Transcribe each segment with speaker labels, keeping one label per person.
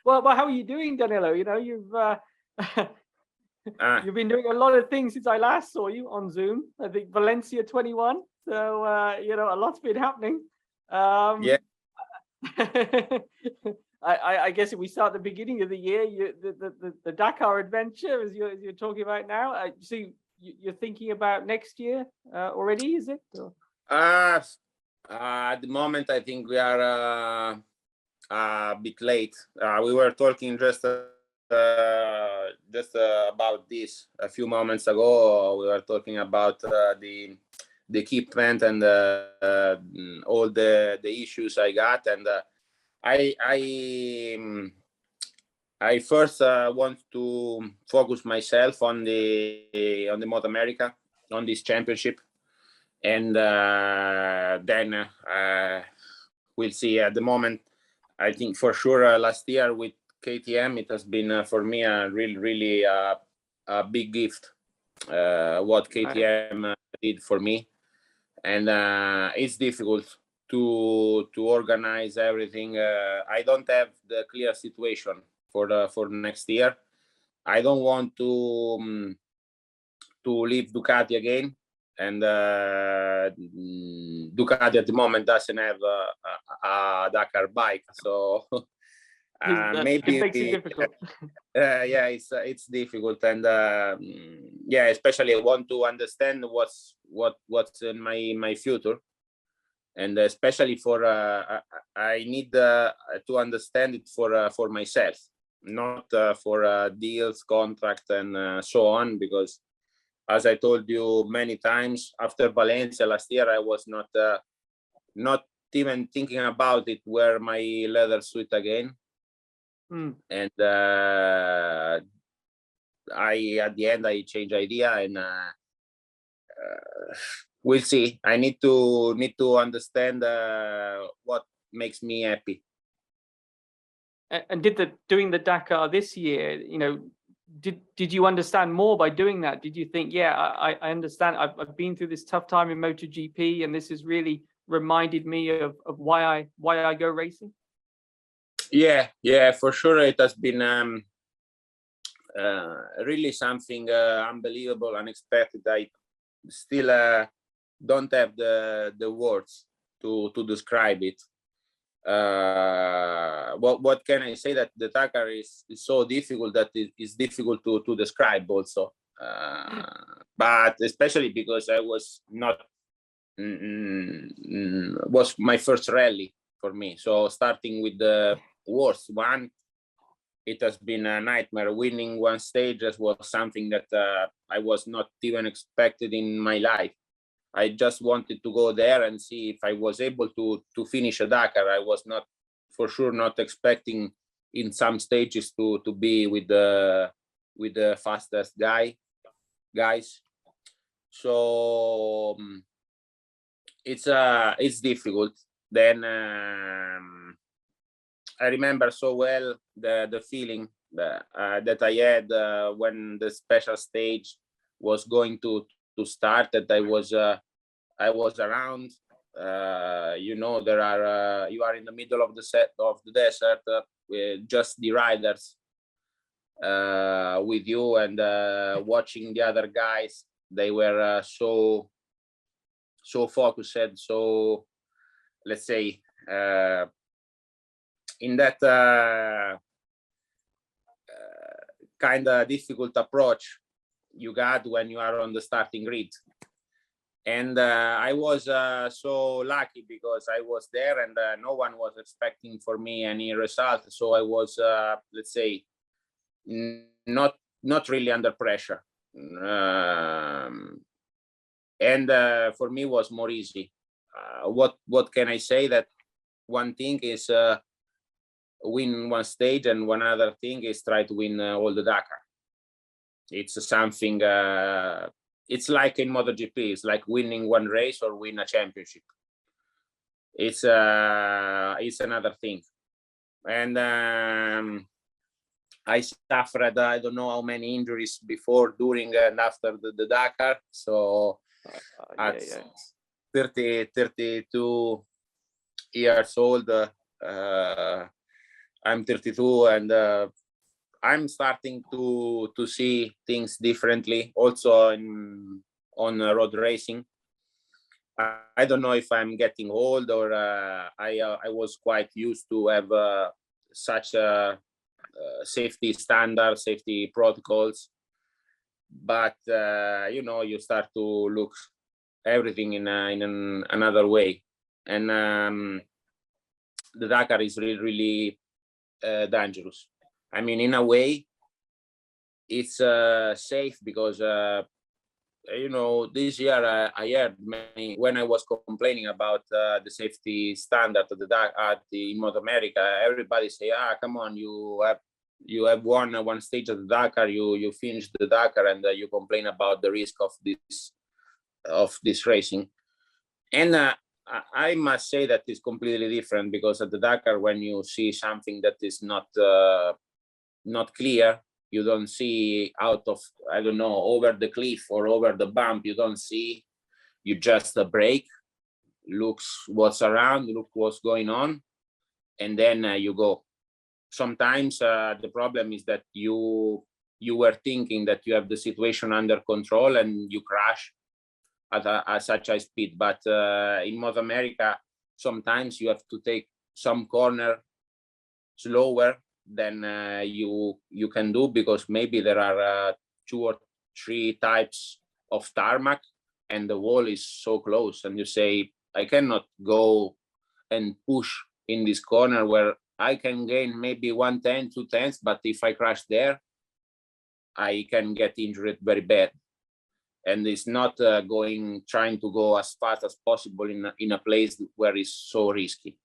Speaker 1: Well, how are you doing, Danilo? You've been doing a lot of things since I last saw you on Zoom. I think Valencia 21. So a lot's been happening.
Speaker 2: Yeah.
Speaker 1: I guess if we start at the beginning of the year, the Dakar adventure, as you're talking about now. So you're thinking about next year already, is it?
Speaker 2: At the moment, I think we are a bit late. We were talking just about this a few moments ago. We were talking about the equipment and all the issues I got, and I first want to focus myself on the Moto America, on this championship, and then we'll see. At the moment, I think for sure last year with KTM, it has been for me a really a big gift. What KTM did for me, and it's difficult to organize everything. I don't have the clear situation for next year. I don't want to leave Ducati again, and Ducati at the moment doesn't have a Dakar bike, so maybe
Speaker 1: it makes it difficult.
Speaker 2: Yeah, it's difficult, and yeah, especially I want to understand what's in my future, and especially for I need to understand it for myself, not for deals, contract, and so on, because as I told you many times, after Valencia last year, I was not even thinking about it, wear my leather suit again. And I at the end I changed idea, and we'll see. I need to understand what makes me happy.
Speaker 1: And doing the Dakar this year, did you understand more by doing that? Did you think, yeah, I understand. I've been through this tough time in MotoGP, and this has really reminded me of why I go racing?
Speaker 2: Yeah, for sure. It has been really something unbelievable, unexpected. I still don't have the words to describe it. What can I say? That the Dakar is so difficult that it is difficult to describe also. But especially because I was not was my first rally for me. So starting with the worst one, it has been a nightmare. Winning one stage was something that I was not even expected in my life. I just wanted to go there and see if I was able to finish a Dakar. I was not, for sure, not expecting in some stages to be with the fastest guys. So it's difficult. Then I remember so well the feeling that I had when the special stage was going to start, that I was around. There are you are in the middle of the desert with just the riders with you, and watching the other guys. They were so focused, so let's say in that kind of difficult approach you got when you are on the starting grid. And I was so lucky because I was there, and no one was expecting for me any result. So I was, let's say, not really under pressure. And for me was more easy. What can I say? That one thing is win one stage, and one other thing is try to win all the Dakar. It's something. It's like in MotoGP. It's like winning one race or win a championship. It's another thing. And I suffered I don't know how many injuries before, during, and after the Dakar. So at 32 years old, I I'm 32, and I'm starting to see things differently, also on road racing. I don't know if I'm getting old, or I was quite used to have such a safety standards, safety protocols, but you start to look everything in another way, and the Dakar is really dangerous. I mean, in a way, it's safe because this year I heard many, when I was complaining about the safety standard of the Moto America, everybody say, come on, you have won one stage of the Dakar, you finished the Dakar, and you complain about the risk of this racing. And I must say that it's completely different, because at the Dakar, when you see something that is not clear, you don't see out of, I don't know, over the cliff or over the bump, you don't see, you just brake, looks what's around, look what's going on, and then you go. Sometimes the problem is that you were thinking that you have the situation under control and you crash at such a speed. But in Moto America, sometimes you have to take some corner slower than you can do, because maybe there are 2 or 3 types of tarmac and the wall is so close, and you say, I cannot go and push in this corner where I can gain maybe 1/10, 2/10, but if I crash there, I can get injured very bad. And it's not trying to go as fast as possible in a place where it's so risky.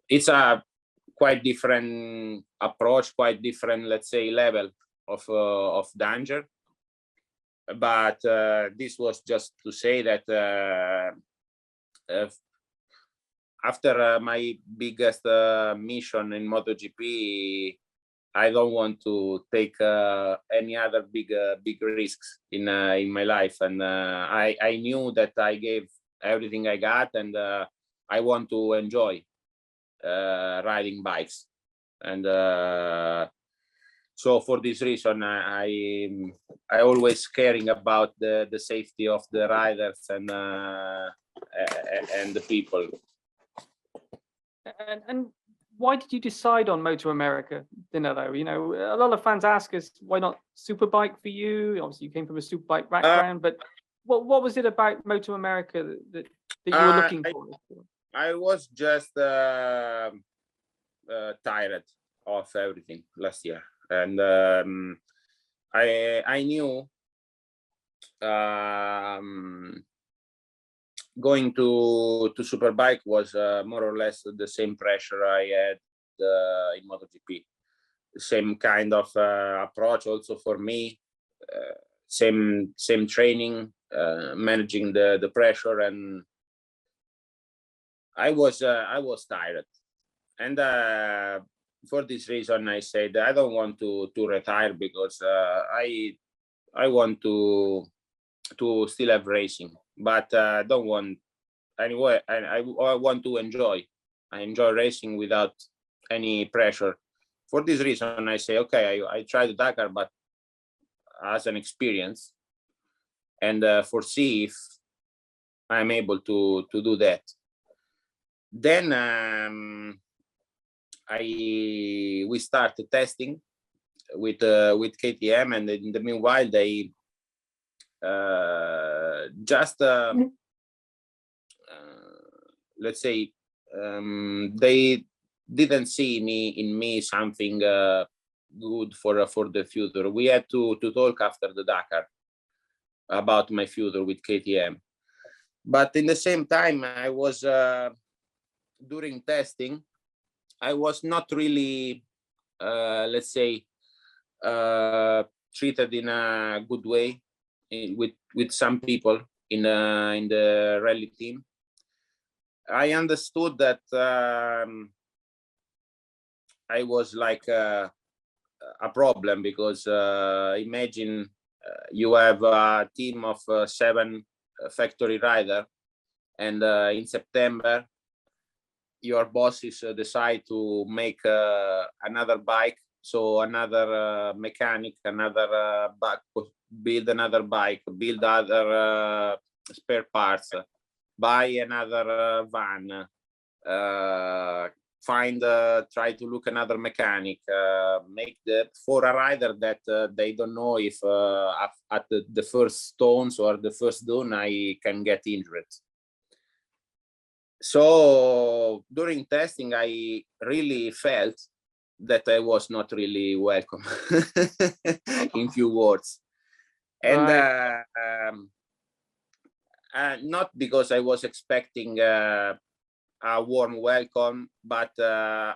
Speaker 2: It's a quite different approach, quite different, let's say, level of danger. But this was just to say that after my biggest mission in MotoGP, I don't want to take any other big risks in my life, and I knew that I gave everything I got, and I want to enjoy riding bikes, and so for this reason, I always caring about the safety of the riders and the people.
Speaker 1: And why did you decide on Moto America, Danilo? A lot of fans ask us, why not Superbike for you? Obviously, you came from a Superbike background, but what was it about Moto America that you were looking for?
Speaker 2: I was just tired of everything last year, and I knew going to Superbike was more or less the same pressure I had in MotoGP. Same kind of approach also for me. Same training, managing the pressure, and I was tired. And for this reason, I said I don't want to retire, because I want to still have racing, but don't want anyway. I want to enjoy. I enjoy racing without any pressure. For this reason, I say, okay, I try the Dakar, but as an experience, and foresee if I'm able to do that. Then we started testing with KTM, and in the meanwhile they let's say they didn't see in me something good for the future. We had to talk after the Dakar about my future with KTM, but in the same time I was during testing, I was not really let's say treated in a good way with some people in the rally team. I understood that I was like a problem, because imagine you have a team of 7 factory rider, and in September your bosses decide to make another bike, so another mechanic, another bike, build another bike, build other spare parts, buy another van, try to look another mechanic, make for a rider that they don't know if at the first stones or the first dune I can get injured. So during testing, I really felt that I was not really welcome, in few words. And
Speaker 1: Right.
Speaker 2: not because I was expecting a warm welcome, but I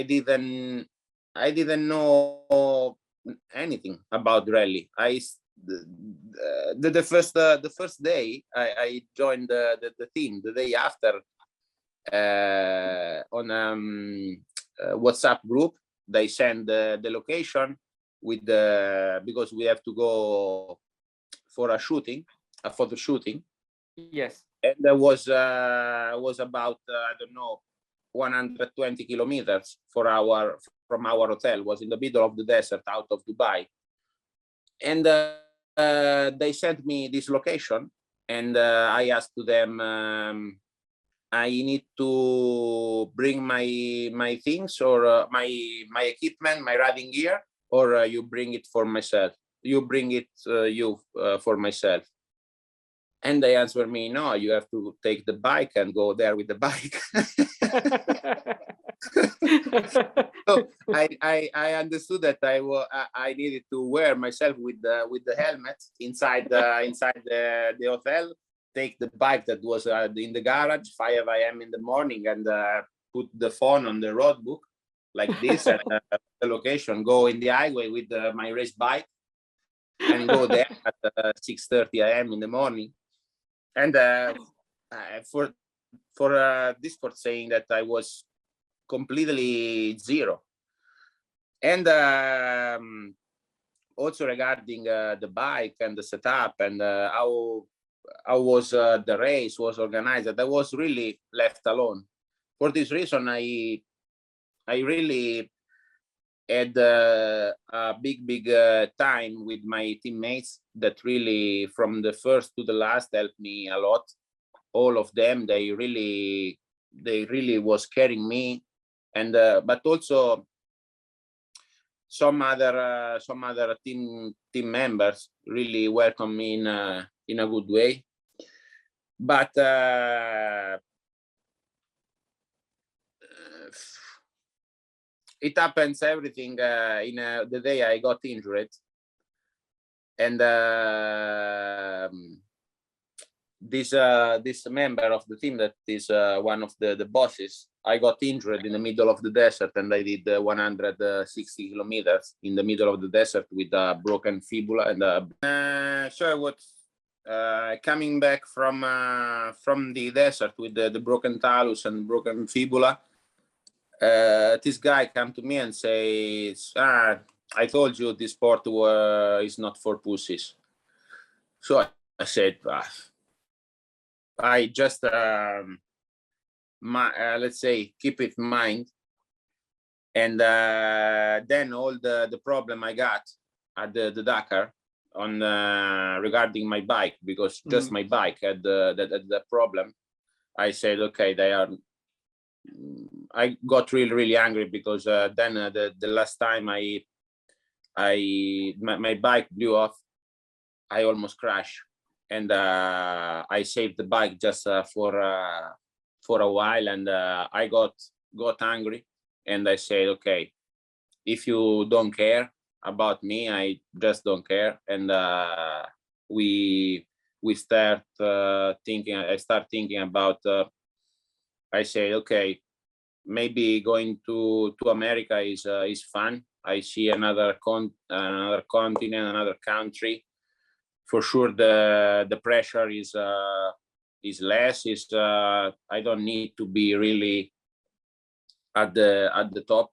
Speaker 2: didn't know anything about rally. The first day I joined the team. The day after, on WhatsApp group, they send the location with because we have to go for a photo shooting.
Speaker 1: Yes.
Speaker 2: And there was about I don't know, 120 kilometers from our hotel. Was in the middle of the desert out of Dubai. And they sent me this location, and I asked to them, I need to bring my things, or my equipment, my riding gear, or you bring it for myself. You bring it for myself. And they answered me, no, you have to take the bike and go there with the bike. So I understood that I needed to wear myself with the helmet inside the hotel, take the bike that was in the garage 5 a.m. in the morning, and put the phone on the road book like this, and the location, go in the highway with my race bike, and go there at 6:30 a.m. in the morning. And for Discord saying that I was completely zero. And also regarding the bike and the setup and how was the race was organized, I was really left alone. For this reason, I really had a big time with my teammates that really, from the first to the last, helped me a lot. All of them, they really was carrying me, and but also some other team members really welcomed me in a good way. But it happens everything in the day I got injured, and this member of the team that is one of the bosses, I got injured in the middle of the desert, and I did 160 kilometers in the middle of the desert with a broken fibula. And so I was coming back from the desert with the broken talus and broken fibula. This guy come to me and says, I told you this sport is not for pussies. So I said, I just let's say keep it in mind. And then all the problem I got at the Dakar on regarding my bike, because just my bike had the problem. I said, okay, I got really angry, because then the last time my bike blew off, I almost crashed, and I saved the bike just for a while, and I got angry, and I said, okay, if you don't care about me, I just don't care. And we start thinking. I start thinking about. I say, okay, maybe going to America is fun. I see another continent, another country. For sure, the pressure is less. I don't need to be really at the top.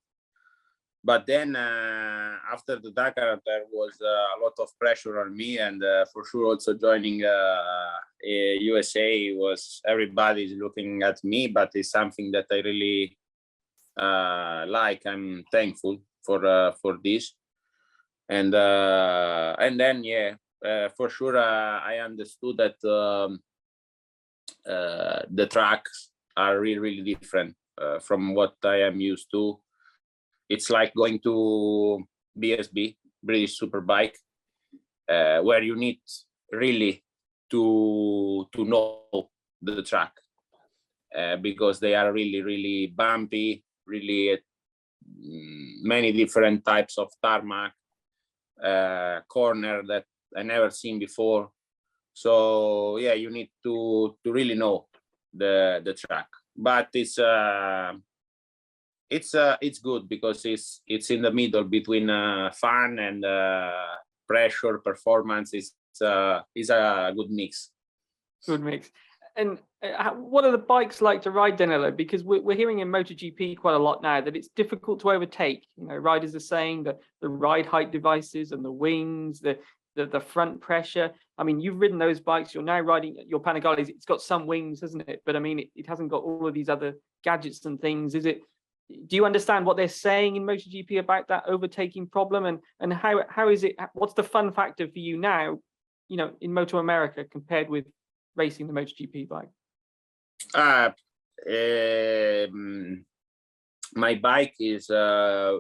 Speaker 2: But then after the Dakar, there was a lot of pressure on me, and for sure also joining USA was everybody's looking at me, but it's something that I really like. I'm thankful for this, and then for sure I understood that the tracks are really different from what I am used to. It's like going to BSB, British Superbike, where you need really to know the track because they are really bumpy, really many different types of tarmac, corner that I never seen before. So yeah, you need to really know the track, but it's good because it's in the middle between fun and pressure. Performance is a good mix.
Speaker 1: Good mix. And what are the bikes like to ride, Danilo? Because we're hearing in MotoGP quite a lot now that it's difficult to overtake. You know, riders are saying that the ride height devices and the wings, the front pressure. I mean, you've ridden those bikes. You're now riding your Panigales. It's got some wings, hasn't it? But I mean, it hasn't got all of these other gadgets and things. Do you understand what they're saying in MotoGP about that overtaking problem, and how is it? What's the fun factor for you now, you know, in Moto America compared with racing the MotoGP bike?
Speaker 2: My bike is a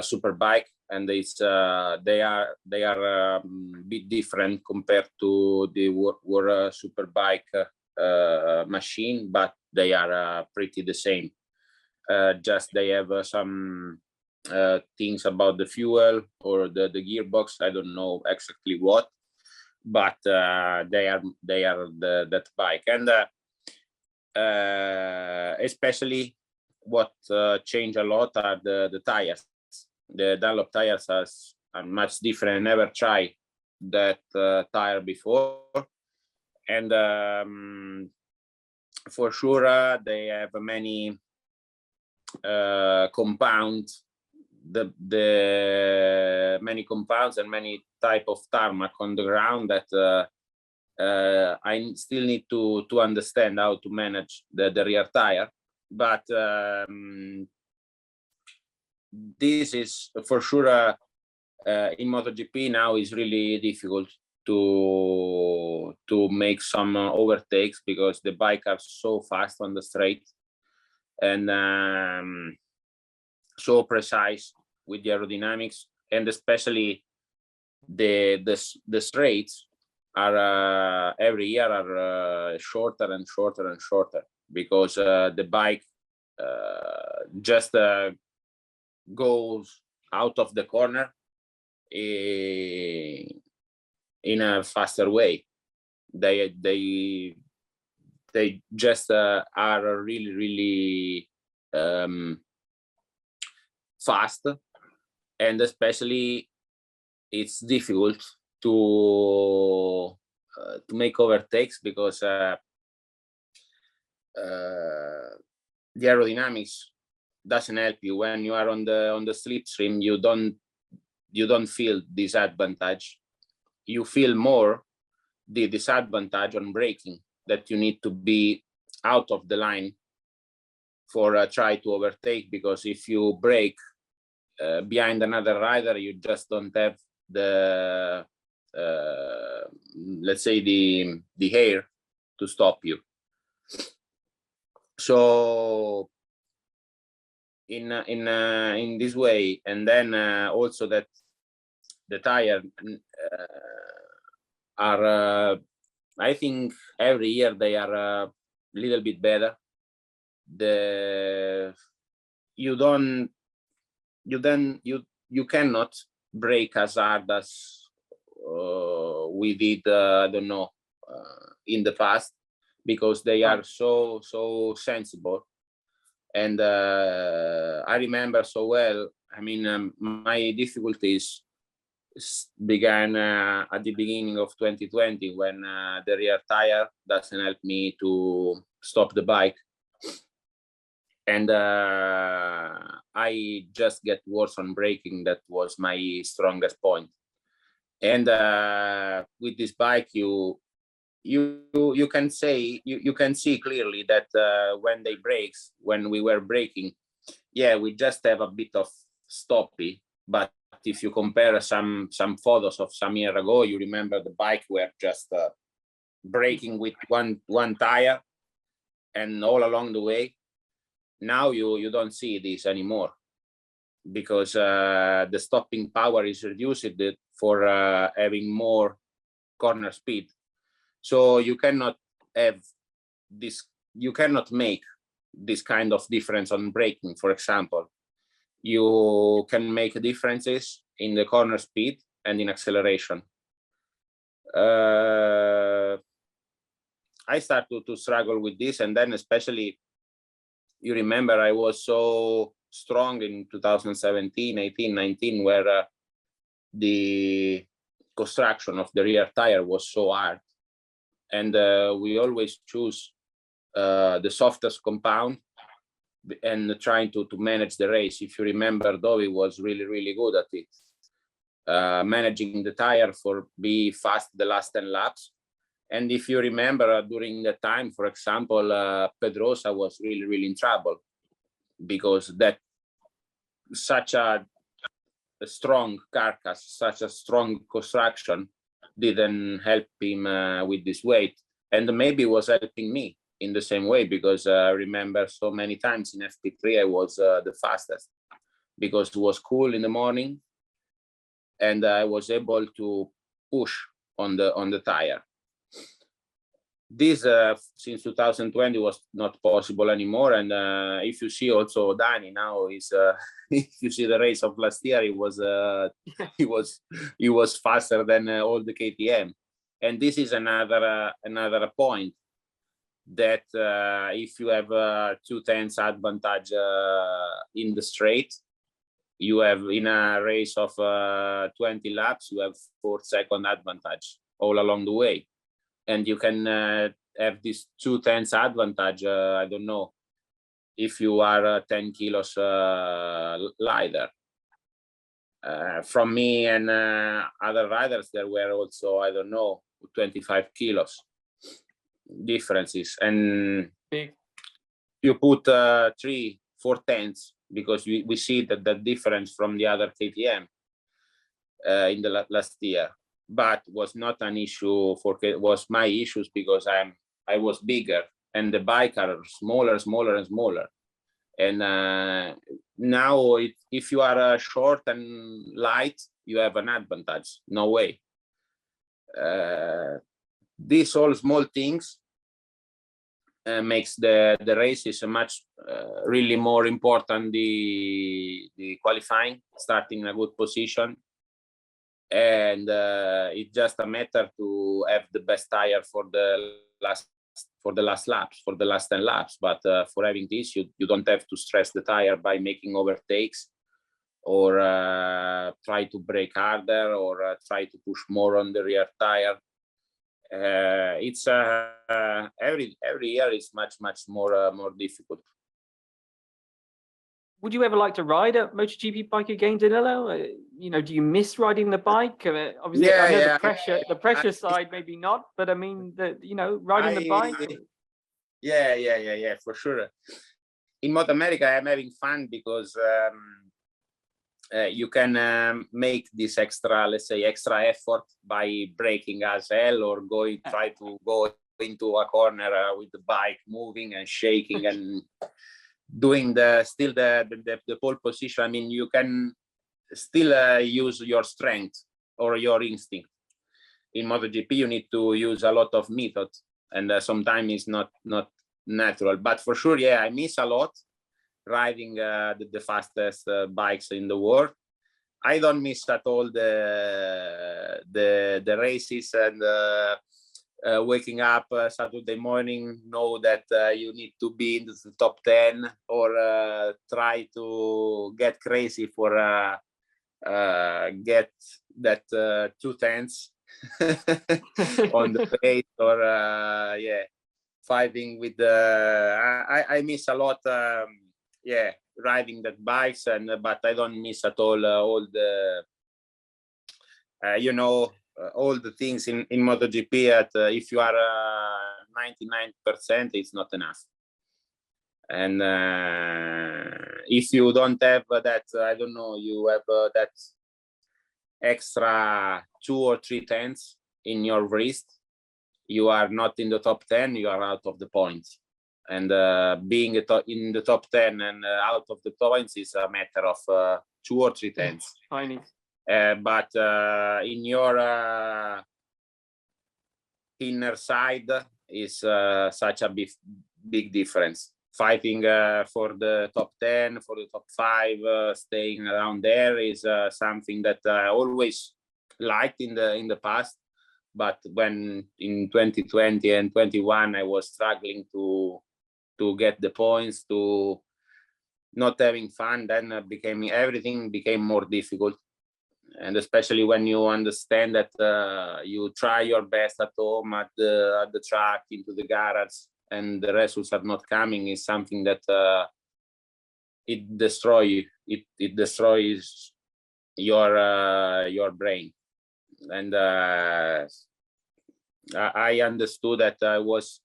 Speaker 2: super bike, and it's they are a bit different compared to the World Superbike machine, but they are pretty the same. Just they have some things about the fuel or the gearbox. I don't know exactly what, but they are that bike. And especially what change a lot are the tires. The Dunlop tires are much different. I never tried that tire before, and for sure they have many compounds, the many compounds and many type of tarmac on the ground that I still need to understand how to manage the rear tire. But this is for sure in MotoGP now is really difficult to make some overtakes because the bike are so fast on the straight and so precise with the aerodynamics, and especially the straights are every year are shorter and shorter and shorter because the bike just goes out of the corner in a faster way. They just are really fast, and especially it's difficult to make overtakes because the aerodynamics doesn't help you when you are on the slipstream. You don't feel disadvantage. You feel more the disadvantage on braking, that you need to be out of the line for try to overtake, because if you brake behind another rider, you just don't have the let's say the air to stop you. So in this way, and then also that the tire are I think every year they are a little bit better. You cannot brake as hard as we did I don't know in the past, because they are so sensible. And I remember so well, I mean, my difficulties began at the beginning of 2020 when the rear tire doesn't help me to stop the bike. And I I just get worse on braking. That was my strongest point. And with this bike, you can see clearly that when we were braking, yeah, we just have a bit of stoppy. But if you compare some photos of some year ago, you remember the bike were just braking with one tire and all along the way. Now you don't see this anymore, because the stopping power is reduced for having more corner speed. So you cannot make this kind of difference on braking. For example, you can make differences in the corner speed and in acceleration. I started to struggle with this, and then especially, you remember, I was so strong in 2017, 18, 19, where the construction of the rear tire was so hard, and we always choose the softest compound and trying to manage the race. If you remember, Dovi was really good at it, managing the tire for be fast the last 10 laps. And if you remember, during the time, for example, Pedrosa was really in trouble, because that such a strong carcass, such a strong construction didn't help him with this weight, and maybe was helping me in the same way, because I remember so many times in FP3 I was the fastest, because it was cool in the morning and I was able to push on the tire. This since 2020 was not possible anymore, and if you see also Dani now is if you see the race of last year, he was faster than all the KTM. And this is another point, that if you have 2/10 advantage in the straight, you have, in a race of 20 laps, you have 4-second advantage all along the way. And you can have this 2/10 advantage, I don't know, if you are 10 kilos lighter. From me and other riders, there were also, I don't know, 25 kilos differences. And you put 3-4 tenths, because we see that difference from the other KTM in the last year. But was not an issue was my issues, because I was bigger and the bike are smaller. And now if you are short and light, you have an advantage. No way. These all small things makes the races much really more important, the qualifying, starting in a good position. And it's just a matter to have the best tire for the last laps, for the last 10 laps. But for having this, you don't have to stress the tire by making overtakes, or try to brake harder, or try to push more on the rear tire. It's every year is much more difficult.
Speaker 1: Would you ever like to ride a MotoGP bike again, Danilo? Do you miss riding the bike? Obviously, I know the pressure side, maybe not, but I mean, riding the bike.
Speaker 2: Yeah, for sure. In Moto America, I'm having fun, because you can make this extra effort by braking as hell, or try to go into a corner with the bike moving and shaking and doing the pole position. I mean, you can still use your strength or your instinct. In MotoGP, you need to use a lot of method, and sometimes it's not natural. But for sure, yeah, I miss a lot riding the fastest bikes in the world. I don't miss at all the races and waking up Saturday morning, know that you need to be in the top 10, or try to get crazy for get that 2/10 on the pace, or fighting with I miss a lot riding that bikes, and but I don't miss at all the all the things in MotoGP. At if you are 99%, it's not enough. And if you don't have that, I don't know, you have that extra 2 or 3 tenths in your wrist, you are not in the top 10, you are out of the points. And being in the top 10 and out of the points is a matter of 2 or 3 tenths.
Speaker 1: Tiny.
Speaker 2: But in your inner side is such a big difference. Fighting for the top 10, for the top 5, staying around there is something that I always liked in the past. But when in 2020 and 21 I was struggling to get the points, to not having fun, then everything became more difficult. And especially when you understand that you try your best at home, at the track, into the garage, and the results are not coming, is something that it destroys your brain. And I understood that I was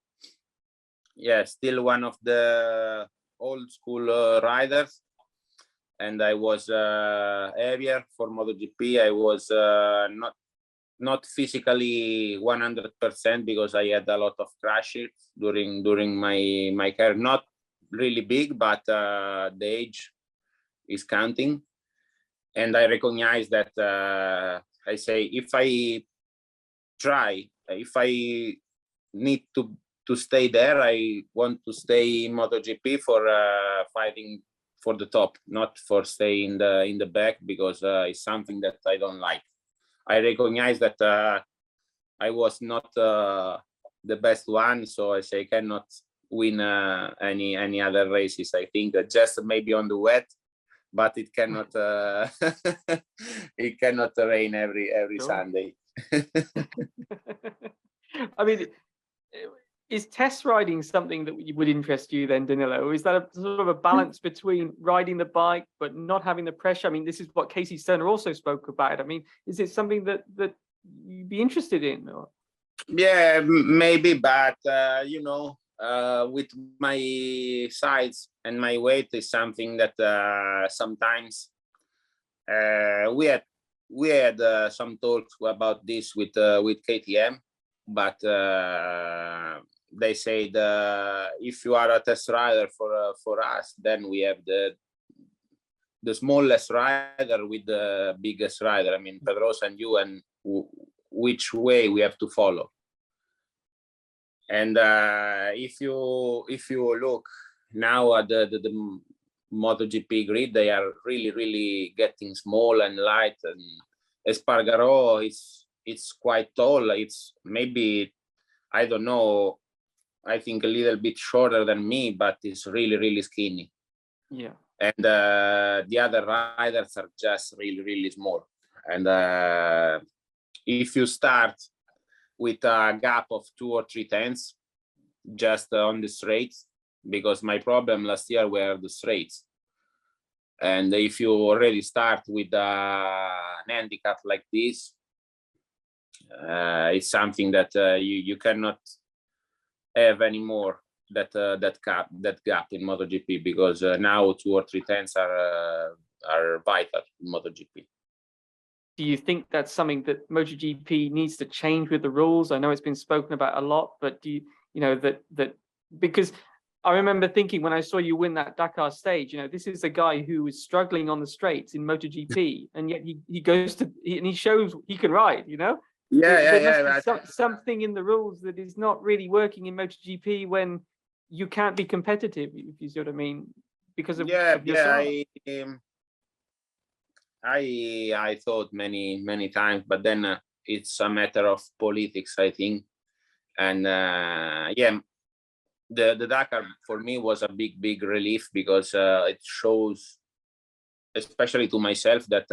Speaker 2: still one of the old school riders, and I was heavier for MotoGP. I was not physically 100% because I had a lot of crashes during my career. Not really big, but the age is counting. And I recognize that I say, if I need to stay there, I want to stay in MotoGP for fighting for the top, not for staying in the back, because it's something that I don't like. I recognize that I was not the best one, so I say cannot win any other races. I think just maybe on the wet, but it cannot it cannot rain every
Speaker 1: Sure.
Speaker 2: Sunday.
Speaker 1: I mean, is test riding something that would interest you then, Danilo? Or is that a sort of a balance between riding the bike but not having the pressure? I mean, this is what Casey Stoner also spoke about. I mean, is it something that you'd be interested in? Or?
Speaker 2: Yeah, maybe, but with my size and my weight is something that sometimes we had some talks about this with KTM, but they say if you are a test rider for us, then we have the smallest rider with the biggest rider. I mean, Pedrosa and you, and which way we have to follow. And if you look now at the MotoGP grid, they are really getting small and light. And Espargaro it's quite tall. It's maybe, I don't know, I think a little bit shorter than me, but it's really skinny.
Speaker 1: Yeah.
Speaker 2: And the other riders are just really small. And if you start with a gap of 2 or 3 tenths just on the straights, because my problem last year were the straights. And if you already start with an handicap like this, it's something that you cannot have anymore, that gap in MotoGP, because now 2 or 3 tenths are vital in MotoGP.
Speaker 1: Do you think that's something that MotoGP needs to change with the rules? I know it's been spoken about a lot, but do you know that because I remember thinking when I saw you win that Dakar stage, this is a guy who was struggling on the straights in MotoGP, and yet he goes to and he shows he can ride. There must be something in the rules that is not really working in MotoGP when you can't be competitive, if you see what I mean, because of your
Speaker 2: I thought many times, but then it's a matter of politics, I think. And the Dakar for me was a big relief, because it shows, especially to myself, that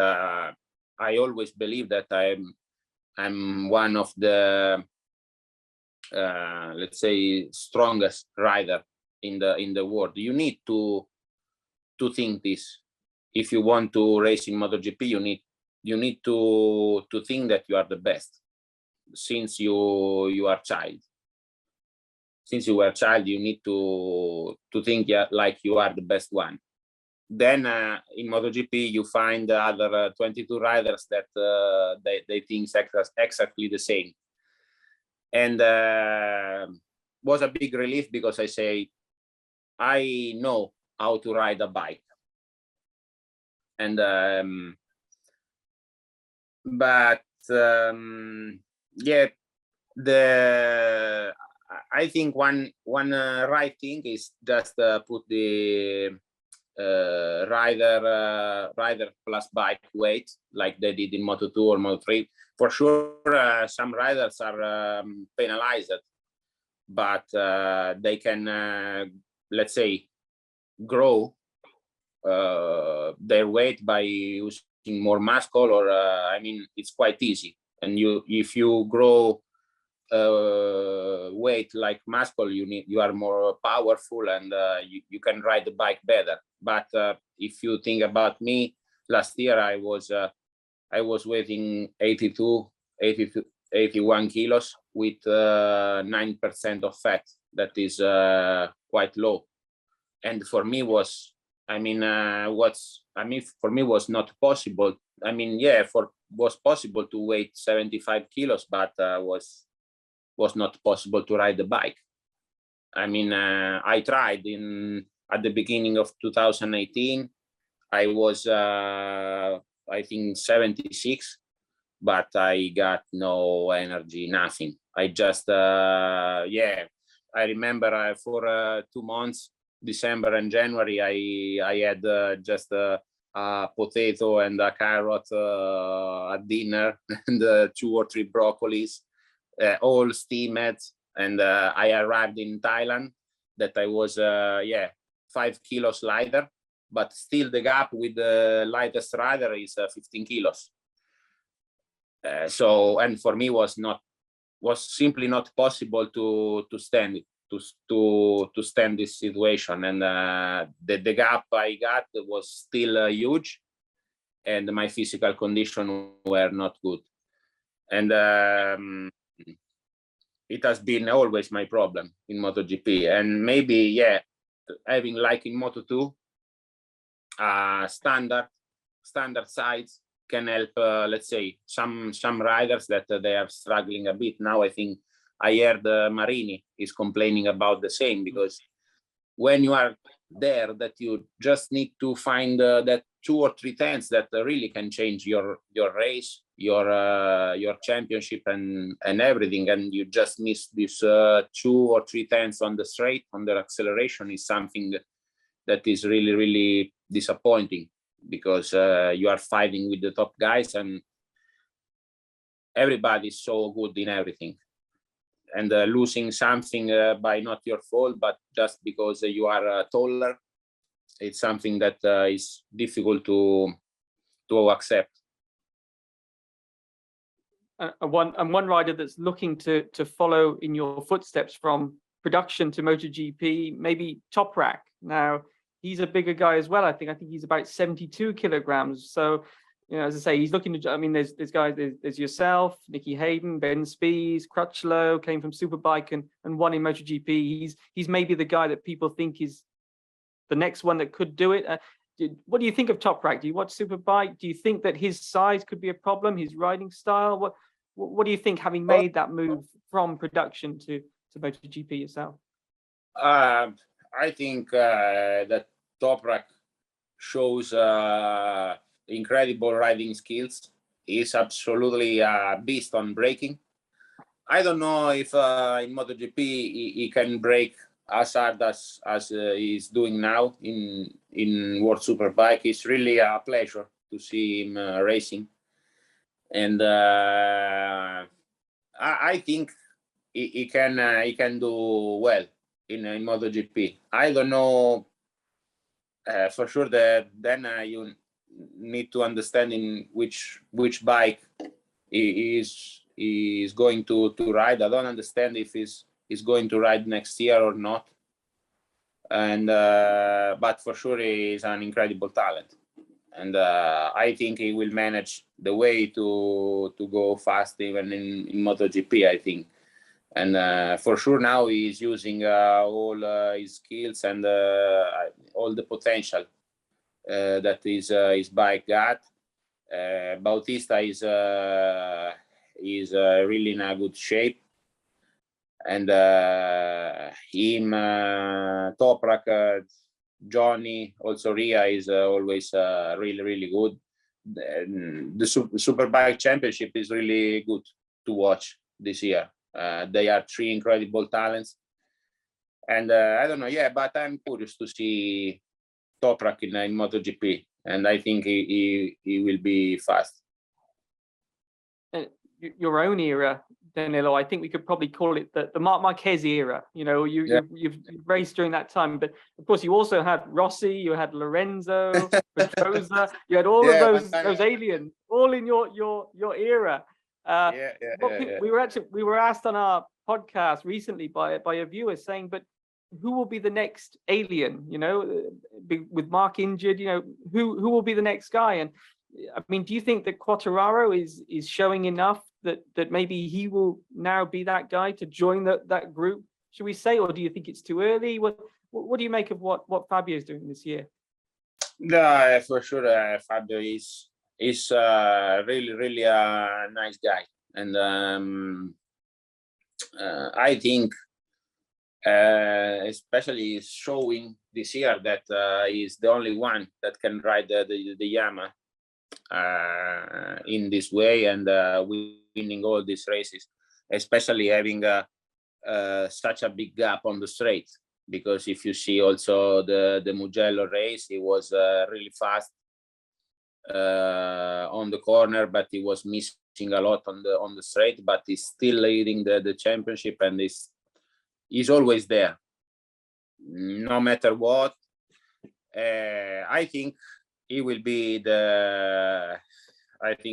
Speaker 2: I always believe that I'm one of the let's say strongest rider in the world. You need to to think this. If you want to race in MotoGP, you need to think that you are the best since you are child. Since you were a child, you need to think like you are the best one. Then in MotoGP, you find other 22 riders that they think exactly the same. And was a big relief because I say, I know how to ride a bike. And yeah, I think one right thing is just put the rider plus bike weight like they did in Moto2 or Moto3. For sure, some riders are penalized, but they can, let's say, grow their weight by using more muscle, or I mean, it's quite easy. And if you grow weight like muscle, you are more powerful, and you can ride the bike better. But if you think about me, last year I was weighing 81 kilos with 9% of fat. That is quite low, and for me was, for me was not possible. I mean, yeah, was possible to weigh 75 kilos, but was not possible to ride the bike. I mean, I tried at the beginning of 2018. I was, I think 76, but I got no energy, nothing. I just, yeah, I remember for 2 months, December and January, I had just a potato and a carrot at dinner and 2 or 3 broccolis, all steamed. And I arrived in Thailand that I was, 5 kilos lighter, but still the gap with the lightest rider is 15 kilos. So, and for me was simply not possible to stand it, to stand this situation. And the gap I got was still huge, and my physical condition were not good. And it has been always my problem in MotoGP. And maybe, yeah, having like in Moto2, standard sides can help, let's say, some riders that they are struggling a bit. Now I think I heard Marini is complaining about the same, because when you are there, that you just need to find that 2 or 3 tenths that really can change your race, your championship and everything, and you just miss this 2 or 3 tenths on the straight, on the acceleration, is something that is really, really disappointing, because you are fighting with the top guys and everybody's so good in everything. And losing something by not your fault, but just because you are taller, it's something that is difficult to accept.
Speaker 1: One rider that's looking to follow in your footsteps from production to MotoGP, maybe Toprak. Now, he's a bigger guy as well. I think he's about 72 kilograms. So, you know, as I say, he's looking to, I mean, there's guys, there's yourself, Nicky Hayden, Ben Spies, Crutchlow, came from Superbike and won in MotoGP. He's maybe the guy that people think is the next one that could do it. What do you think of Toprak? Do you watch Superbike? Do you think that his size could be a problem, his riding style? What do you think, having made that move from production to MotoGP yourself?
Speaker 2: I think that Toprak shows incredible riding skills. He's absolutely a beast on braking. I don't know if in MotoGP he can brake as hard as he's doing now in World Superbike. It's really a pleasure to see him racing, and I think he can do well in MotoGP. I don't know for sure that then you need to understand in which bike he is going to ride. I don't understand if he's going to ride next year or not. and but for sure he's an incredible talent, and I think he will manage the way to go fast even in MotoGP, I think. And for sure now he's using all his skills and all the potential that his bike got. Bautista is really in a good shape, and him, Toprak, Johnny, also Ria is always really good. The Superbike Championship is really good to watch this year. They are three incredible talents, and I don't know, yeah, but I'm curious to see Toprak in MotoGP, and I think he will be fast.
Speaker 1: Your own era, Danilo, I think we could probably call it the Marc Marquez era. You know, you've raced during that time, but of course you also had Rossi, you had Lorenzo, Pedrosa, you had all of those aliens, all in your era. We were asked on our podcast recently by a viewer saying, but who will be the next alien? You know, with Mark injured, you know, who will be the next guy? And I mean, do you think that Quartararo is showing enough that maybe he will now be that guy to join that group, should we say, or do you think it's too early? What do you make of what Fabio is doing this year?
Speaker 2: No, for sure, Fabio is really a nice guy, and I think especially showing this year that he's the only one that can ride the Yamaha in this way, and winning all these races, especially having such a big gap on the straight. Because if you see also the Mugello race, he was really fast on the corner, but he was missing a lot on the straight. But he's still leading the championship, and he's always there, no matter what. I think he will be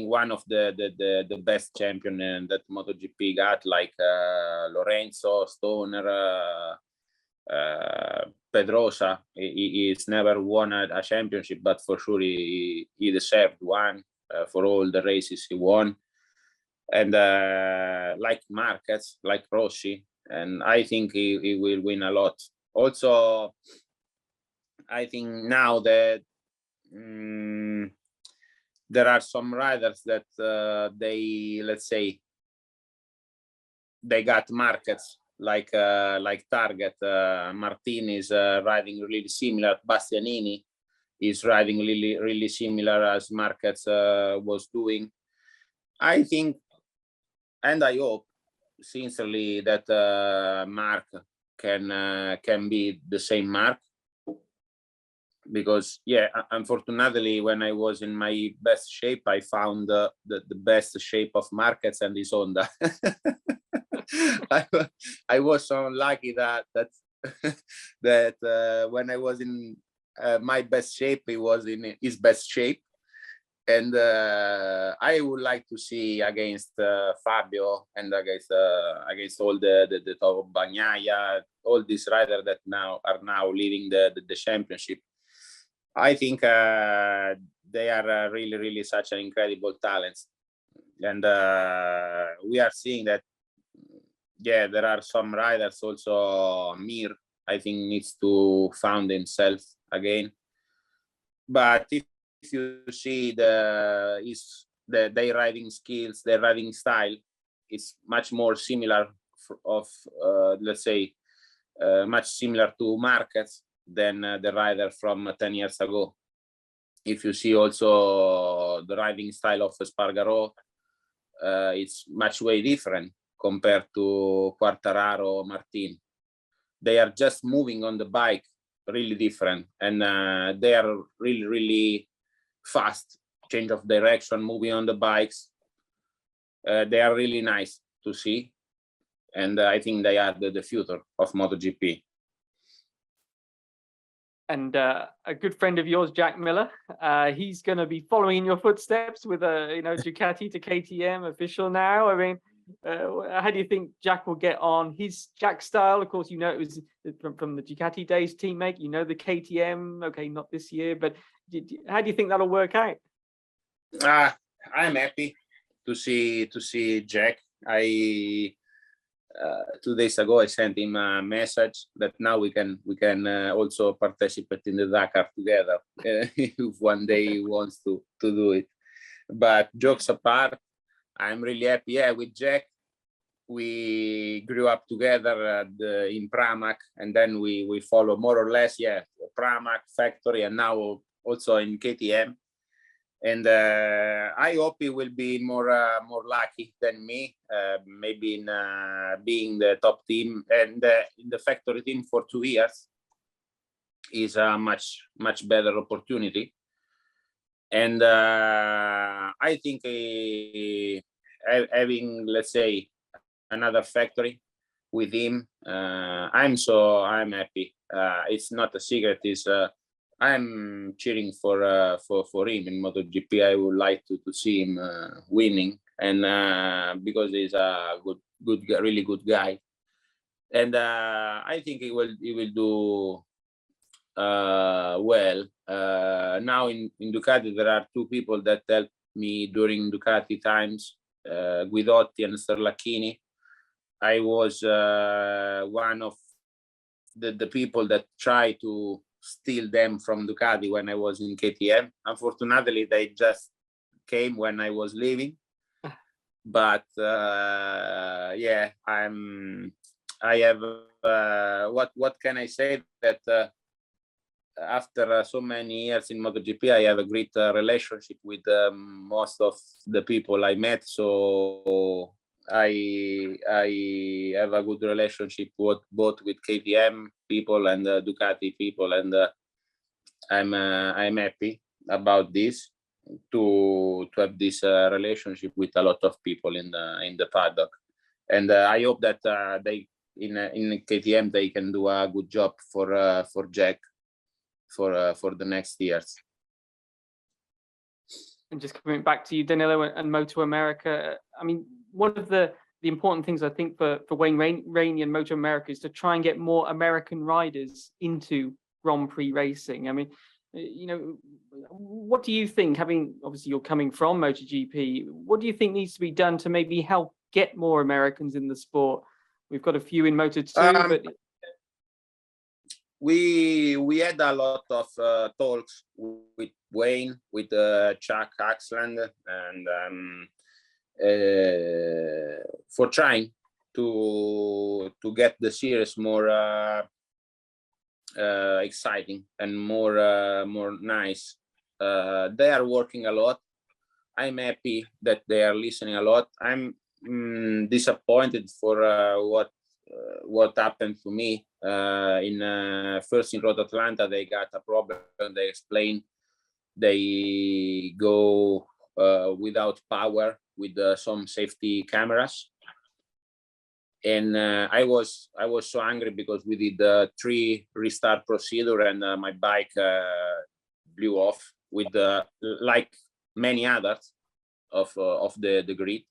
Speaker 2: one of the best champion that MotoGP got, like Lorenzo, Stoner, Pedrosa. He's never won a championship, but for sure he deserved one for all the races he won. And like Marquez, like Rossi, and I think he will win a lot. Also, I think now that there are some riders that they got markets like Target. Martin is riding really similar. Bastianini is riding really similar as Marquez was doing. I think, and I hope sincerely that Mark can be the same Mark. Because unfortunately, when I was in my best shape, I found the best shape of Marquez and his Honda. I was so unlucky that when I was in my best shape, he was in his best shape, and I would like to see against Fabio and against all the top Bagnaia, all these riders that are now leading the championship. I think they are really such an incredible talents, and we are seeing that. Yeah, there are some riders also. Mir, I think, needs to found himself again. But if you see their riding skills, their riding style, it's much more similar much similar to Marquez than the rider from 10 years ago. If you see also the riding style of Espargaro, it's much way different compared to Quartararo or Martin. They are just moving on the bike really different, and they are really fast, change of direction, moving on the bikes. They are really nice to see, and I think they are the future of MotoGP.
Speaker 1: And a good friend of yours, Jack Miller, he's going to be following in your footsteps with a Ducati to KTM official now. I mean, How do you think Jack will get on? His Jack style, of course, you know, it was from the Ducati days, teammate. You know, the KTM. Okay, not this year, but how do you think that'll work out?
Speaker 2: I'm happy to see Jack. I 2 days ago I sent him a message that now we can also participate in the Dakar together if one day he wants to do it. But jokes apart, I'm really happy. Yeah, with Jack, we grew up together in Pramac, and then we follow more or less, Pramac factory, and now also in KTM. And I hope he will be more lucky than me, maybe in being the top team and in the factory team for 2 years is a much better opportunity. And I think having, let's say, another factory with him, I'm happy. It's not a secret. I'm cheering for him in MotoGP. I would like to see him winning, and because he's a really good guy, and I think he will do well. Now in Ducati there are 2 people that helped me during Ducati times, Guidotti and Sterlacchini. I was one of the people that tried to steal them from Ducati when I was in KTM. Unfortunately, they just came when I was leaving. But yeah, I have what can I say, that after so many years in MotoGP, I have a great relationship with most of the people I met. So I have a good relationship both with KTM people and Ducati people, and I'm happy about this to have this relationship with a lot of people in the paddock, and I hope that they in KTM they can do a good job for Jack for the next years.
Speaker 1: And just coming back to you, Danilo, and Moto America, I mean, one of the important things I think for Wayne Rainey and Moto America is to try and get more American riders into Grand Prix racing. I mean, you know, what do you think, having, obviously you're coming from MotoGP, what do you think needs to be done to maybe help get more Americans in the sport? We've got a few in Moto2, but
Speaker 2: we had a lot of talks with Wayne, with Chuck Axland, and for trying to get the series more exciting and more nice. They are working a lot. I'm happy that they are listening a lot. I'm disappointed for what happened to me first in Road Atlanta. They got a problem. They explained they go without power with some safety cameras, and I was so angry because we did 3 restart procedure, and my bike blew off with like many others of the grid.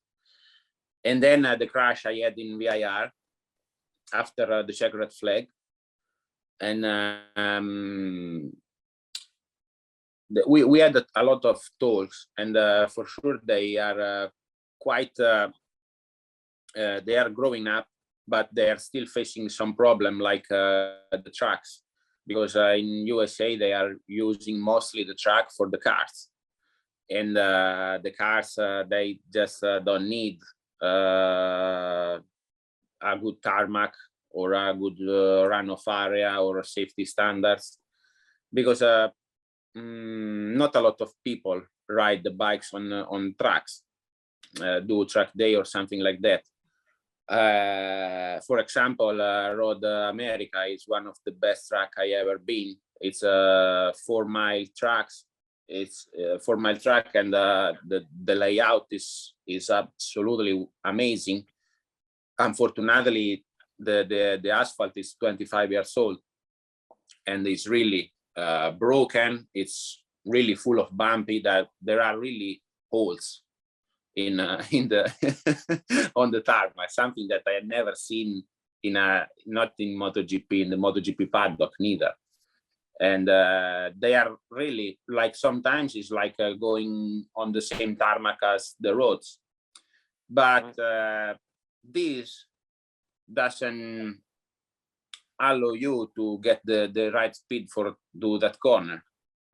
Speaker 2: And then the crash I had in VIR after the checkered flag, and we had a lot of talks, and for sure they are quite they are growing up, but they are still facing some problem like the tracks, because in USA they are using mostly the track for the cars, and the cars they just don't need a good tarmac or a good runoff area or safety standards, because not a lot of people ride the bikes on tracks, do track day or something like that. For example, Road America is one of the best track I ever been. It's a 4-mile tracks. It's a 4-mile track, and the layout is absolutely amazing. Unfortunately, the asphalt is 25 years old, and it's really broken. It's really full of bumpy, that there are really holes in the on the tarmac, something that I had never seen in not in MotoGP, in the MotoGP paddock neither. And they are really like, sometimes it's like going on the same tarmac as the roads, but this doesn't allow you to get the right speed for do that corner.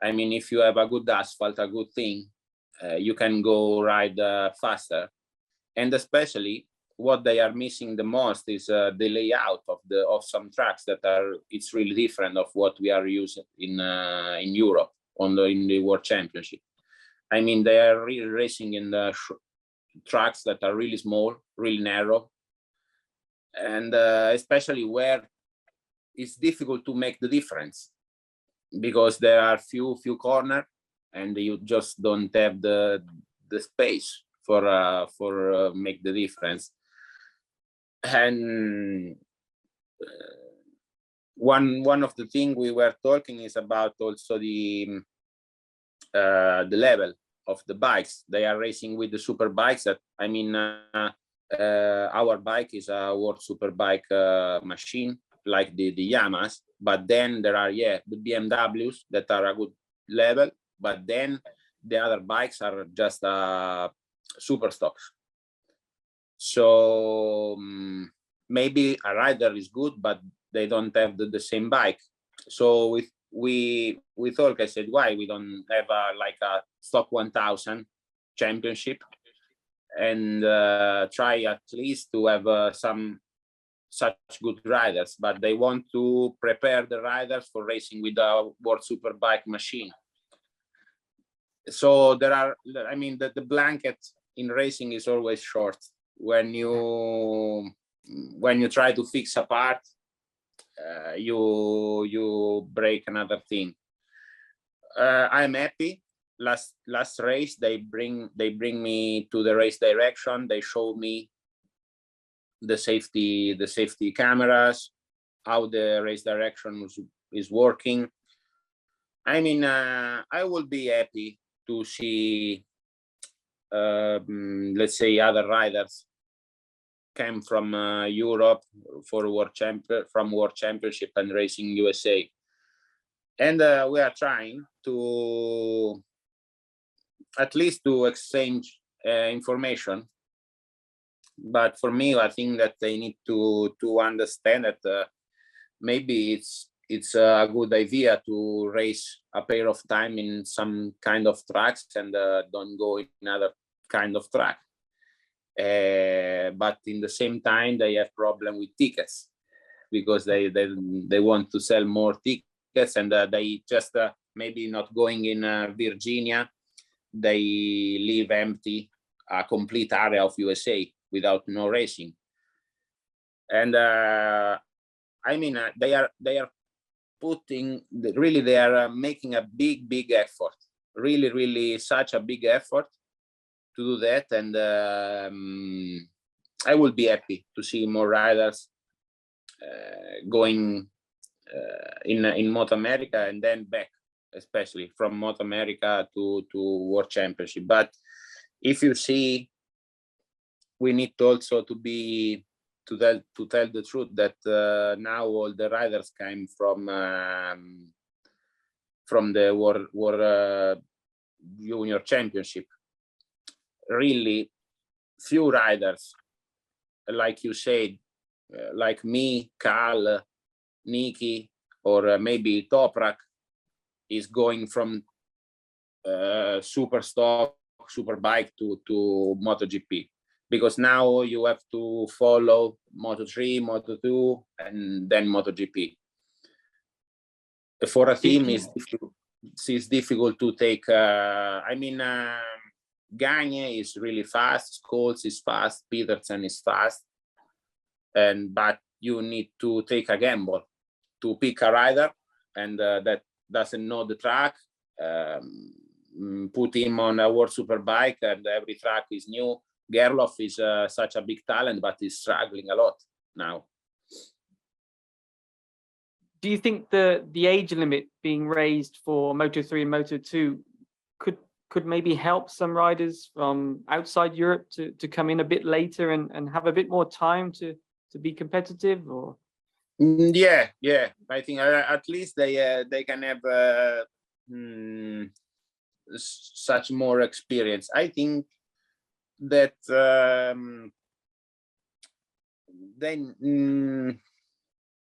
Speaker 2: I mean, if you have a good asphalt, a good thing, you can go ride faster. And especially what they are missing the most is the layout of some tracks that it's really different of what we are using in Europe in the World Championship. I mean, they are really racing in the tracks that are really small, really narrow, and especially where it's difficult to make the difference, because there are few corners and you just don't have the space for make the difference. And one of the things we were talking is about also the level of the bikes. They are racing with the super bikes that, I mean, our bike is a World Superbike machine, like the Yamahas, but then there are the BMWs that are a good level, but then the other bikes are just super stocks. So maybe a rider is good, but they don't have the same bike. So we thought, I said, why we don't have like a stock 1000 championship, and try at least to have some such good riders, but they want to prepare the riders for racing with a World Superbike machine. So there are, I mean, the blanket in racing is always short. When you try to fix a part, you break another thing. I'm happy. Last race they bring me to the race direction. They show me the safety cameras, how the race direction is working. I mean, I will be happy to see, let's say, other riders came from Europe for World Championship and racing USA, and we are trying to at least to exchange information. But for me, I think that they need to understand that maybe it's a good idea to race a pair of time in some kind of tracks and don't go in another kind of track. But in the same time, they have problem with tickets, because they want to sell more tickets, and they just maybe not going in Virginia, they leave empty a complete area of USA without no racing. And I mean, they are putting really, they are making a big effort, really such a big effort to do that. And I will be happy to see more riders going in Moto America and then back, especially from Moto America to World Championship. But if you see, we need also to tell the truth that now all the riders came from the World Junior Championship. Really few riders, like you said, like me, Cal, Niki, or maybe Toprak, is going from super stock, super bike to MotoGP, because now you have to follow Moto3, Moto2, and then MotoGP. For a team, it's difficult to take. I mean, Gagne is really fast, Scholes is fast, Peterson is fast, but you need to take a gamble to pick a rider and that doesn't know the track, put him on a World Superbike, and every track is new. Gerloff is such a big talent, but he's struggling a lot now.
Speaker 1: Do you think the age limit being raised for Moto3 and Moto2 could maybe help some riders from outside Europe to come in a bit later and have a bit more time to be competitive? Or
Speaker 2: Yeah, I think at least they can have such more experience. I think that then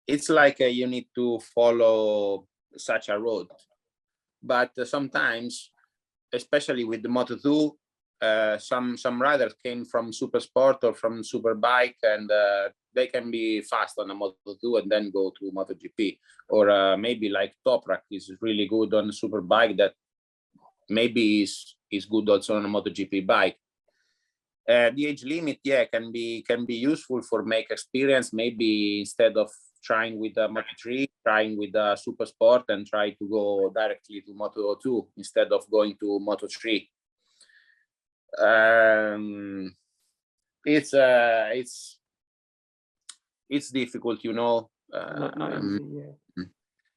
Speaker 2: it's like you need to follow such a road, but sometimes, especially with the Moto2, some riders came from Super Sport or from Super Bike, and they can be fast on a Moto2 and then go to MotoGP. Or maybe like Toprak is really good on a Super Bike that maybe is good also on a MotoGP bike. The age limit, can be useful for make experience. Maybe instead of trying with a Moto3, trying with a Super Sport and try to go directly to Moto2 instead of going to Moto3. It's difficult,
Speaker 1: not easy, yeah.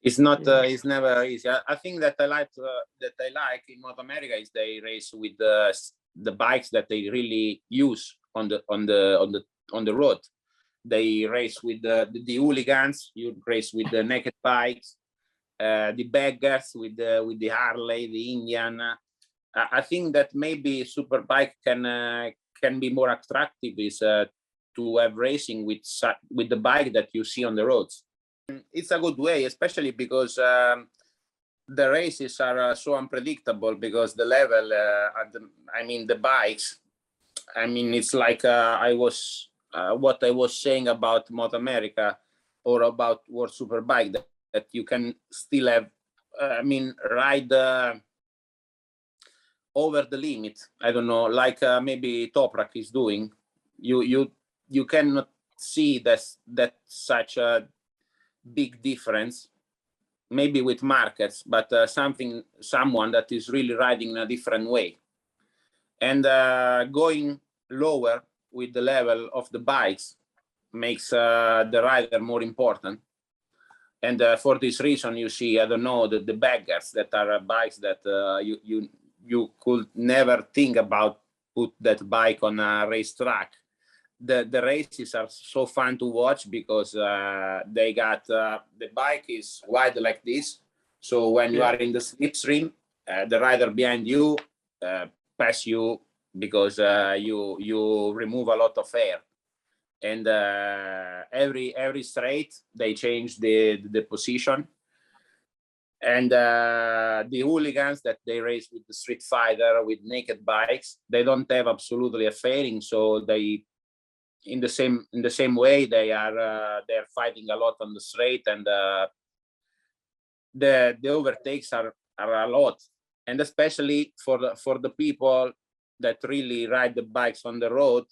Speaker 2: It's not. It's never easy. I think that I like in Moto America is they race with the bikes that they really use on the road. They race with the hooligans. You race with the naked bikes, the beggars with the Harley, the Indian. I think that maybe Superbike can be more attractive is to have racing with the bike that you see on the roads. It's a good way, especially because the races are so unpredictable, because the level, the bikes, it's like what I was saying about Moto America or about World Superbike, that you can still have, ride over the limit. I don't know, like maybe Toprak is doing. You cannot see that such a big difference, maybe with markets, but someone that is really riding in a different way, and going lower with the level of the bikes makes the rider more important. And for this reason, you see, I don't know, the baggers that are bikes that you could never think about put that bike on a racetrack. The races are so fun to watch because they got the bike is wide like this, so when you are in the slipstream, the rider behind you pass you because you remove a lot of air, and every straight they change the position. And the hooligans that they race with the Street Fighter with naked bikes, they don't have absolutely a fairing, so they in the same way they're fighting a lot on the straight, and the overtakes are a lot. And especially for the people that really ride the bikes on the road,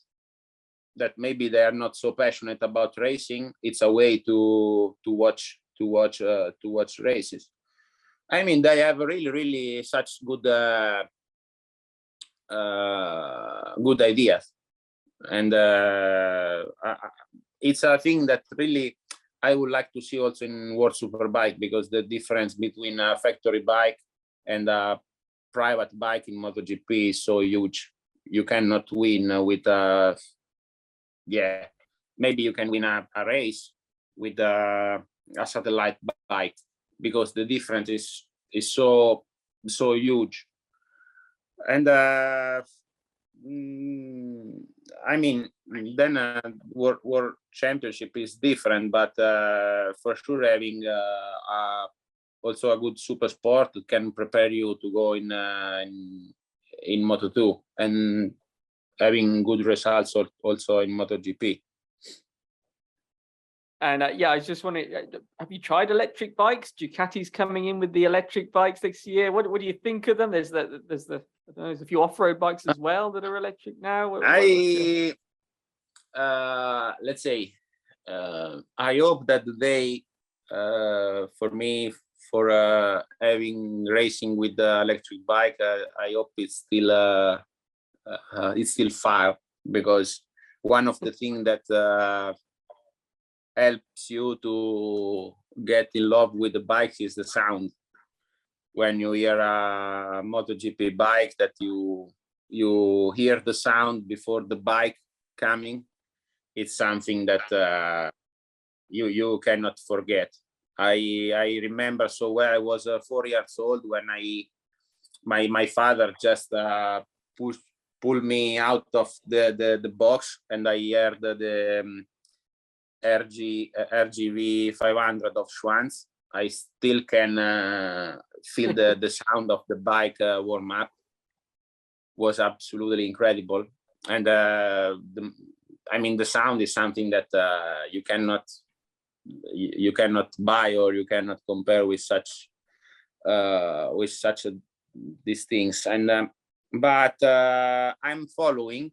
Speaker 2: that maybe they are not so passionate about racing, it's a way to watch races. They have really such good good ideas, and it's a thing that really I would like to see also in World Superbike, because the difference between a factory bike and a private bike in MotoGP is so huge. You cannot win with maybe you can win a race with a satellite bike, because the difference is so huge. And then world championship is different, but for sure having also a good super sport can prepare you to go in Moto2 and having good results also in MotoGP.
Speaker 1: And I was just wondering, have you tried electric bikes? Ducati's coming in with the electric bikes next year. What do you think of them? There's I don't know, there's a few off-road bikes as well that are electric now.
Speaker 2: Let's say, I hope that they, for me, for having racing with the electric bike, I hope it's still far, because one of the things that helps you to get in love with the bikes is the sound. when you hear a MotoGP bike, that you hear the sound before the bike coming. It's something that you cannot forget. I remember so well. I was 4 years old when my father just pulled me out of the box, and I heard the RGV 500 of Schwanz. I still can feel the sound of the bike warm up. Was absolutely incredible. And the sound is something that you cannot buy, or you cannot compare with such these things. And but I'm following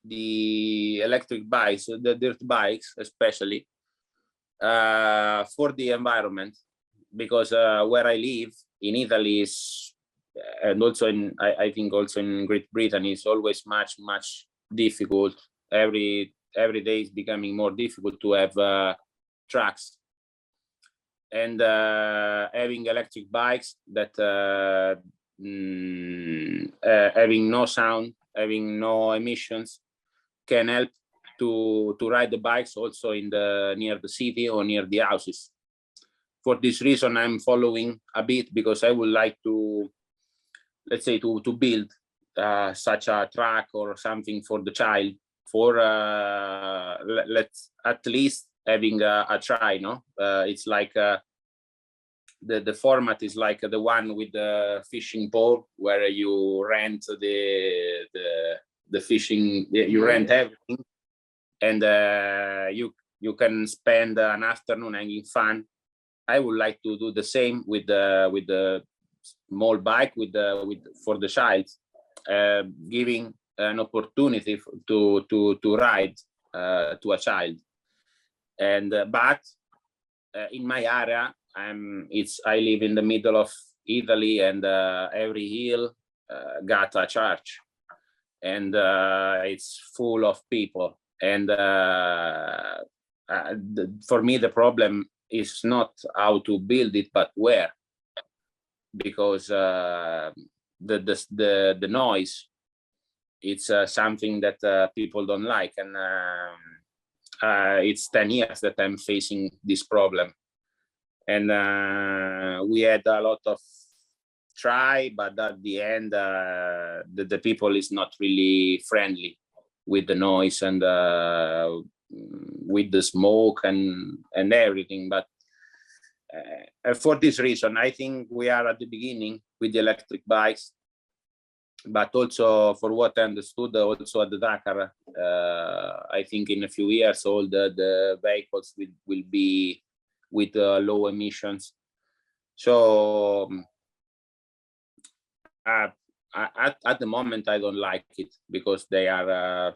Speaker 2: the electric bikes, the dirt bikes especially, for the environment, because where I live in Italy is, and also I think also in Great Britain, is always much difficult. Every day is becoming more difficult to have trucks, and having electric bikes that having no sound, having no emissions, can help to ride the bikes also in near the city or near the houses. For this reason, I'm following a bit, because I would like to, let's say, to build such a track or something for the child, for let's at least having a try. No, it's like the format is like the one with the fishing pole, where you rent the fishing, you rent everything, and you can spend an afternoon having fun. I would like to do the same with the small bike, for the child, giving an opportunity to ride to a child. And but in my area, I live in the middle of Italy, and every hill got a church, and it's full of people. And for me, the problem is not how to build it, but where, because the noise, it's something that people don't like, and it's 10 years that I'm facing this problem. And we had a lot of try, but at the end, the people is not really friendly with the noise, and with the smoke and everything. But for this reason, I think we are at the beginning with the electric bikes. But also, for what I understood, also at the Dakar, I think in a few years, all the vehicles will be with low emissions. So at the moment, I don't like it, because they are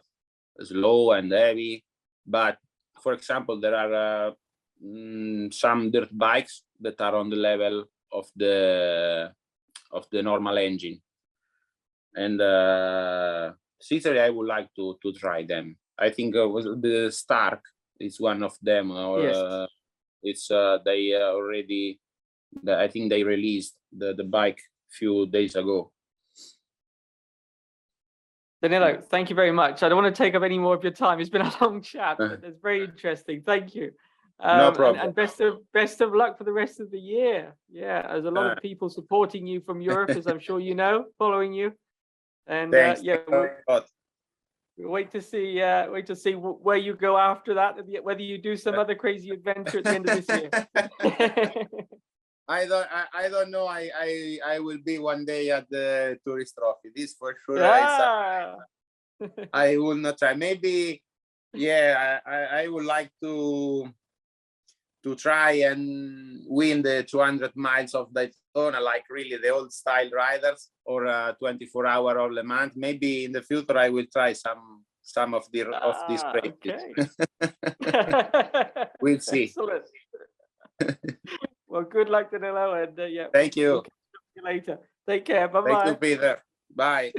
Speaker 2: slow and heavy. But for example, there are some dirt bikes that are on the level of the normal engine, and sincerely, I would like to try them. I think was the Stark is one of them, or
Speaker 1: Yes.
Speaker 2: it's they already, I think they released the bike few days ago.
Speaker 1: Danilo, thank you very much. I don't want to take up any more of your time. It's been a long chat, but it's very interesting. Thank you.
Speaker 2: No problem.
Speaker 1: And best of luck for the rest of the year. Yeah, there's a lot of people supporting you from Europe, as I'm sure you know, following you. And
Speaker 2: thanks.
Speaker 1: yeah, we'll wait to see where you go after that, whether you do some other crazy adventure at the end of this year.
Speaker 2: I don't know. I will be one day at the tourist trophy. This for sure.
Speaker 1: Ah.
Speaker 2: I will not try. Maybe, yeah. I would like to try and win the 200 miles of Daytona, like really the old style riders, or 24-hour or Le Mans. Maybe in the future I will try some of these races.
Speaker 1: Okay.
Speaker 2: We'll see.
Speaker 1: Excellent. Well, good luck, Danilo, and yeah.
Speaker 2: Thank you.
Speaker 1: We'll catch you later. Take care. Bye bye.
Speaker 2: Thank you, Peter. Bye.